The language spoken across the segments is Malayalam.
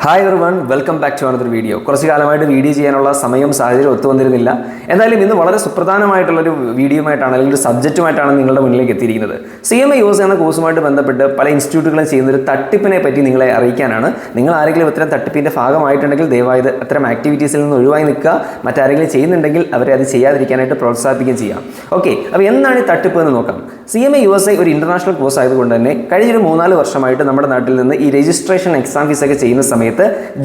Hi everyone, welcome back to another video. കുറച്ച് കാലമായിട്ട് വീഡിയോ ചെയ്യാനുള്ള സമയവും സാഹചര്യം ഒത്തുവന്നിരുന്നില്ല. എന്തായാലും ഇന്ന് വളരെ സുപ്രധാനമായിട്ടുള്ളൊരു വീഡിയോയുമായിട്ടാണ് അല്ലെങ്കിൽ ഒരു സബ്ജക്റ്റുമായിട്ടാണ് നിങ്ങളുടെ മുന്നിലേക്ക് എത്തിയിരിക്കുന്നത്. CMA US എന്ന കോഴ്സുമായിട്ട് ബന്ധപ്പെട്ട് പല ഇൻസ്റ്റിറ്റ്യൂട്ടുകളും ചെയ്യുന്നൊരു തട്ടിപ്പിനെ പറ്റി നിങ്ങളെ അറിയിക്കാനാണ്. നിങ്ങൾ ആരെങ്കിലും ഇത്തരം തട്ടിപ്പിൻ്റെ ഭാഗമായിട്ടുണ്ടെങ്കിൽ ദയവായി അത്തരം ആക്ടിവിറ്റീസിൽ നിന്ന് ഒഴിവായി നിൽക്കുക. മറ്റാരെങ്കിലും ചെയ്യുന്നുണ്ടെങ്കിൽ അവരെ അത് ചെയ്യാതിരിക്കാനായിട്ട് പ്രോത്സാഹിപ്പിക്കുകയും ചെയ്യാം. ഓക്കെ, അപ്പോൾ എന്താണ് ഈ തട്ടിപ്പ് എന്ന് നോക്കാം. CMA USA ഒരു ഇൻ്റർനാഷണൽ കോഴ്സ് ആയതുകൊണ്ട് തന്നെ കഴിഞ്ഞൊരു 3-4 വർഷമായിട്ട് നമ്മുടെ നാട്ടിൽ നിന്ന് ഈ രജിസ്ട്രേഷൻ എക്സാം ഫീസൊക്കെ ചെയ്യുന്ന സമയത്ത്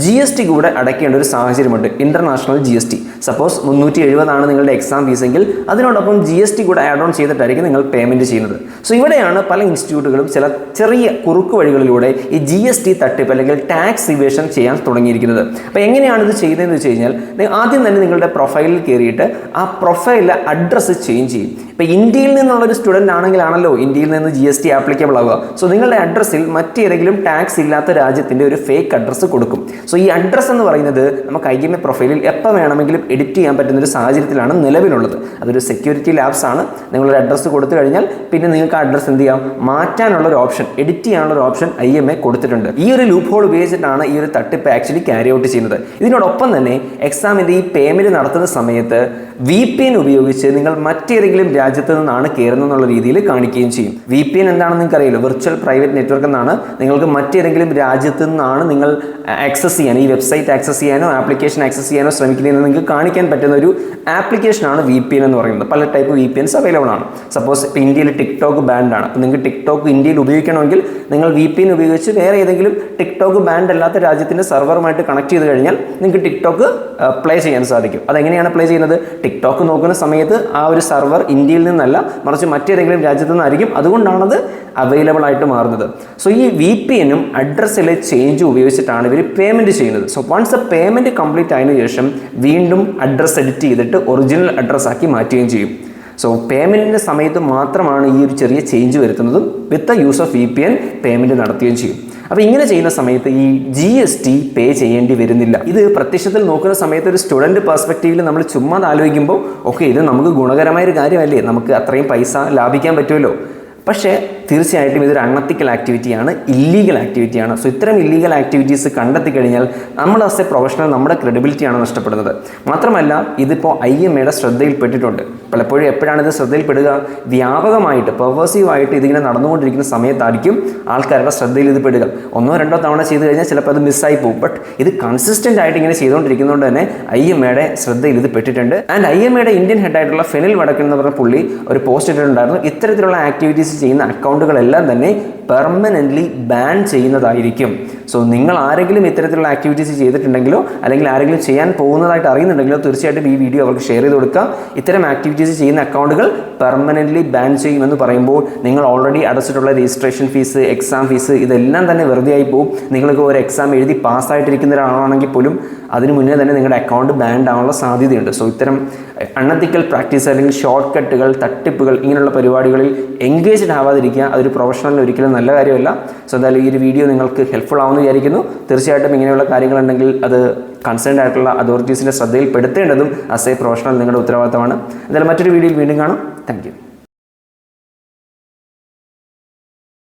GST കൂടെ അടയ്ക്കേണ്ട ഒരു സാഹചര്യമുണ്ട്. International GST. സപ്പോസ് 370 നിങ്ങളുടെ എക്സാം ഫീസെങ്കിൽ അതിനോടൊപ്പം GST കൂടെ ആഡ് ഓൺ ചെയ്തിട്ടായിരിക്കും നിങ്ങൾ പേയ്മെന്റ് ചെയ്യുന്നത്. സോ ഇവിടെയാണ് പല ഇൻസ്റ്റിറ്റ്യൂട്ടുകളും ചില ചെറിയ കുറുക്ക് വഴികളിലൂടെ ഈ GST തട്ടിപ്പ് അല്ലെങ്കിൽ ടാക്സ് ഇവേഷൻ ചെയ്യാൻ തുടങ്ങിയിരിക്കുന്നത്. അപ്പോൾ എങ്ങനെയാണ് ഇത് ചെയ്യുന്നതെന്ന് വെച്ച് കഴിഞ്ഞാൽ ആദ്യം തന്നെ നിങ്ങളുടെ പ്രൊഫൈലിൽ കയറിയിട്ട് ആ പ്രൊഫൈലിലെ അഡ്രസ്സ് ചേഞ്ച് ചെയ്യും. ഇപ്പോൾ ഇന്ത്യയിൽ നിന്നുള്ളൊരു സ്റ്റുഡൻ്റ് ആണെങ്കിലാണല്ലോ ഇന്ത്യയിൽ നിന്ന് GST ആപ്ലിക്കബിൾ ആവുക. സോ നിങ്ങളുടെ അഡ്രസ്സിൽ മറ്റേതെങ്കിലും ടാക്സ് ഇല്ലാത്ത രാജ്യത്തിൻ്റെ ഒരു ഫേക്ക് അഡ്രസ്സ് കൊടുക്കും. സോ ഈ അഡ്രസ്സ് എന്ന് പറയുന്നത് നമുക്ക് IMA പ്രൊഫൈലിൽ എപ്പോൾ വേണമെങ്കിലും എഡിറ്റ് ചെയ്യാൻ പറ്റുന്ന ഒരു സാഹചര്യത്തിലാണ് നിലവിലുള്ളത്. അതൊരു സെക്യൂരിറ്റി ലാബ്സ് ആണ്. നിങ്ങളൊരു അഡ്രസ്സ് കൊടുത്തു കഴിഞ്ഞാൽ പിന്നെ നിങ്ങൾക്ക് ആ അഡ്രസ്സ് എന്ത് ചെയ്യാം, മാറ്റാനുള്ള ഒരു ഓപ്ഷൻ, എഡിറ്റ് ചെയ്യാനുള്ള ഒരു ഓപ്ഷൻ IMA കൊടുത്തിട്ടുണ്ട്. ഈ ഒരു ലൂപ്പ് ഹോൾ ഉപയോഗിച്ചിട്ടാണ് ഈ ഒരു തട്ടിപ്പ് ആക്ച്വലി ക്യാരി ഔട്ട് ചെയ്യുന്നത്. ഇതിനോടൊപ്പം തന്നെ എക്സാമിൻ്റെ ഈ പേയ്മെൻറ്റ് നടത്തുന്ന സമയത്ത് VPN ഉപയോഗിച്ച് നിങ്ങൾ മറ്റേതെങ്കിലും രാജ്യത്ത് നിന്നാണ് കയറുന്നതെന്നുള്ള രീതിയിൽ കാണിക്കുകയും ചെയ്യും. VPN എന്താണെന്ന് നിങ്ങൾക്ക് അറിയില്ല, വിർച്വൽ പ്രൈവറ്റ് നെറ്റ്വർക്ക് എന്നാണ്. നിങ്ങൾക്ക് മറ്റേതെങ്കിലും രാജ്യത്ത് നിന്നാണ് നിങ്ങൾ ആക്സസ് ചെയ്യാൻ, ഈ വെബ്സൈറ്റ് ആക്സസ് ചെയ്യാനോ ആപ്ലിക്കേഷൻ ആക്സസ് ചെയ്യാനോ ശ്രമിക്കുന്നതെന്ന് നിങ്ങൾക്ക് കാണിക്കാൻ പറ്റുന്ന ഒരു ആപ്ലിക്കേഷനാണ് VPN എന്ന് പറയുന്നത്. പല ടൈപ്പ് VPNs അവൈലബിൾ ആണ്. സപ്പോസ് ഇപ്പോൾ ഇന്ത്യയിൽ TikTok ബാൻഡ് ആണ്. അപ്പോൾ നിങ്ങൾക്ക് TikTok ഇന്ത്യയിൽ ഉപയോഗിക്കണമെങ്കിൽ നിങ്ങൾ VPN ഉപയോഗിച്ച് വേറെ ഏതെങ്കിലും TikTok ബാൻഡ് അല്ലാത്ത രാജ്യത്തിൻ്റെ സെർവറുമായിട്ട് കണക്ട് ചെയ്ത് കഴിഞ്ഞാൽ നിങ്ങൾക്ക് TikTok പ്ലേ ചെയ്യാൻ സാധിക്കും. അതെങ്ങനെയാണ് പ്ലേ ചെയ്യുന്നത്? TikTok നോക്കുന്ന സമയത്ത് ആ ഒരു സെർവർ ഇന്ത്യയിൽ നിന്നല്ല മറിച്ച് മറ്റേതെങ്കിലും രാജ്യത്തു നിന്നായിരിക്കും. അതുകൊണ്ടാണത് അവൈലബിൾ ആയിട്ട് മാറുന്നത്. സോ ഈ VPNും അഡ്രസ്സിലെ ചേഞ്ച് ഉപയോഗിച്ചിട്ടാണ് ഇവർ പേയ്മെൻറ്റ് ചെയ്യുന്നത്. സോ വൺസ് പേയ്മെൻറ്റ് കംപ്ലീറ്റ് ആയതിനു ശേഷം വീണ്ടും അഡ്രസ്സ് എഡിറ്റ് ചെയ്തിട്ട് ഒറിജിനൽ അഡ്രസ്സ് ആക്കി മാറ്റുകയും ചെയ്യും. സോ പേയ്മെൻറ്റിൻ്റെ സമയത്ത് മാത്രമാണ് ഈ ഒരു ചെറിയ ചേഞ്ച് വരുത്തുന്നതും with the use of VPN payment നടത്തുകയും ചെയ്യും. അപ്പോൾ ഇങ്ങനെ ചെയ്യുന്ന സമയത്ത് ഈ GST പേ ചെയ്യേണ്ടി വരുന്നില്ല. ഇത് പ്രത്യക്ഷത്തിൽ നോക്കുന്ന സമയത്ത് ഒരു സ്റ്റുഡൻറ്റ് പെർസ്പെക്റ്റീവിൽ നമ്മൾ ചുമ്മാ ആലോചിക്കുമ്പോൾ ഓക്കെ, ഇത് നമുക്ക് ഗുണകരമായൊരു കാര്യമല്ലേ, നമുക്ക് അത്രയും പൈസ ലാഭിക്കാൻ പറ്റുമല്ലോ. പക്ഷേ തീർച്ചയായിട്ടും ഇതൊരു അൺഎത്തിക്കൽ ആക്ടിവിറ്റിയാണ്, ഇല്ലീഗൽ ആക്ടിവിറ്റിയാണ്. സോ ഇത്തരം ഇല്ലീഗൽ ആക്ടിവിറ്റീസ് കണ്ടെത്തി കഴിഞ്ഞാൽ നമ്മൾ ആസ് എ പ്രൊഫഷണൽ നമ്മുടെ ക്രെഡിബിലിറ്റിയാണ് നഷ്ടപ്പെടുന്നത്. മാത്രമല്ല ഇതിപ്പോൾ IMAയുടെ ശ്രദ്ധയിൽപ്പെട്ടിട്ടുണ്ട്. പലപ്പോഴും എപ്പോഴാണ് ഇത് ശ്രദ്ധയിൽപ്പെടുക? വ്യാപകമായിട്ട് പെർവേസീവായിട്ട് ഇതിങ്ങനെ നടന്നുകൊണ്ടിരിക്കുന്ന സമയത്തായിരിക്കും ആൾക്കാരുടെ ശ്രദ്ധയിൽ ഇത് പെടുക. 1-2 തവണ ചെയ്ത് കഴിഞ്ഞാൽ ചിലപ്പോൾ അത് മിസ്സായി പോകും. ബട്ട് ഇത് കൺസിസ്റ്റൻ്റ് ആയിട്ട് ഇങ്ങനെ ചെയ്തുകൊണ്ടിരിക്കുന്നതുകൊണ്ട് തന്നെ IMAയുടെ ശ്രദ്ധയിൽ ഇത് പെട്ടിട്ടുണ്ട്. ആൻഡ് IMAയുടെ ഇന്ത്യൻ ഹെഡായിട്ടുള്ള ഫെനിൽ വടക്കൻ എന്ന് പറഞ്ഞ പുള്ളി ഒരു പോസ്റ്റ് ഇട്ടിട്ടുണ്ടായിരുന്നു. ഇത്തരത്തിലുള്ള ആക്ടിവിറ്റീസ് ചെയ്യുന്ന അക്കൗണ്ടുകളെല്ലാം തന്നെ പെർമനൻ്റ്ലി ബാൻ ചെയ്യുന്നതായിരിക്കും. സോ നിങ്ങൾ ആരെങ്കിലും ഇത്തരത്തിലുള്ള ആക്ടിവിറ്റീസ് ചെയ്തിട്ടുണ്ടെങ്കിലോ അല്ലെങ്കിൽ ആരെങ്കിലും ചെയ്യാൻ പോകുന്നതായിട്ട് അറിയുന്നുണ്ടെങ്കിലോ തീർച്ചയായിട്ടും ഈ വീഡിയോ അവർക്ക് ഷെയർ ചെയ്ത് കൊടുക്കുക. ഇത്തരം ആക്ടിവിറ്റീസ് ചെയ്യുന്ന അക്കൗണ്ടുകൾ പെർമനൻ്റ്ലി ബാൻ ചെയ്യുമെന്ന് പറയുമ്പോൾ നിങ്ങൾ ഓൾറെഡി അടച്ചിട്ടുള്ള രജിസ്ട്രേഷൻ ഫീസ്, എക്സാം ഫീസ് ഇതെല്ലാം തന്നെ വെറുതെ ആയി പോകും. നിങ്ങൾക്ക് ഒരു എക്സാം എഴുതി പാസ്സായിട്ടിരിക്കുന്ന ഒരാളാണെങ്കിൽ പോലും അതിന് മുന്നേ തന്നെ നിങ്ങളുടെ അക്കൗണ്ട് ബാൻഡ് ആവാനുള്ള സാധ്യതയുണ്ട്. സോ ഇത്തരം അൺഎത്തിക്കൽ പ്രാക്ടീസ് അല്ലെങ്കിൽ ഷോർട്ട് കട്ടുകൾ, തട്ടിപ്പുകൾ ഇങ്ങനെയുള്ള പരിപാടികളിൽ എൻഗേജ്ഡ് ആവാതിരിക്കുക. അതൊരു പ്രൊഫഷണലിന് ഒരിക്കലും നല്ല കാര്യമല്ല. സോ എന്തായാലും ഈ ഒരു വീഡിയോ നിങ്ങൾക്ക് ഹെൽപ്ഫുൾ ആവുമെന്ന് വിചാരിക്കുന്നു. തീർച്ചയായിട്ടും ഇങ്ങനെയുള്ള കാര്യങ്ങളുണ്ടെങ്കിൽ അത് കൺസേൺഡ് ആയിട്ടുള്ള അതോറിറ്റീസിൻ്റെ ശ്രദ്ധയിൽപ്പെടുത്തേണ്ടതും ആസ് എ പ്രൊഫഷണൽ നിങ്ങളുടെ ഉത്തരവാദിത്തമാണ്. എന്തായാലും മറ്റൊരു വീഡിയോയിൽ വീണ്ടും കാണാം. Thank you.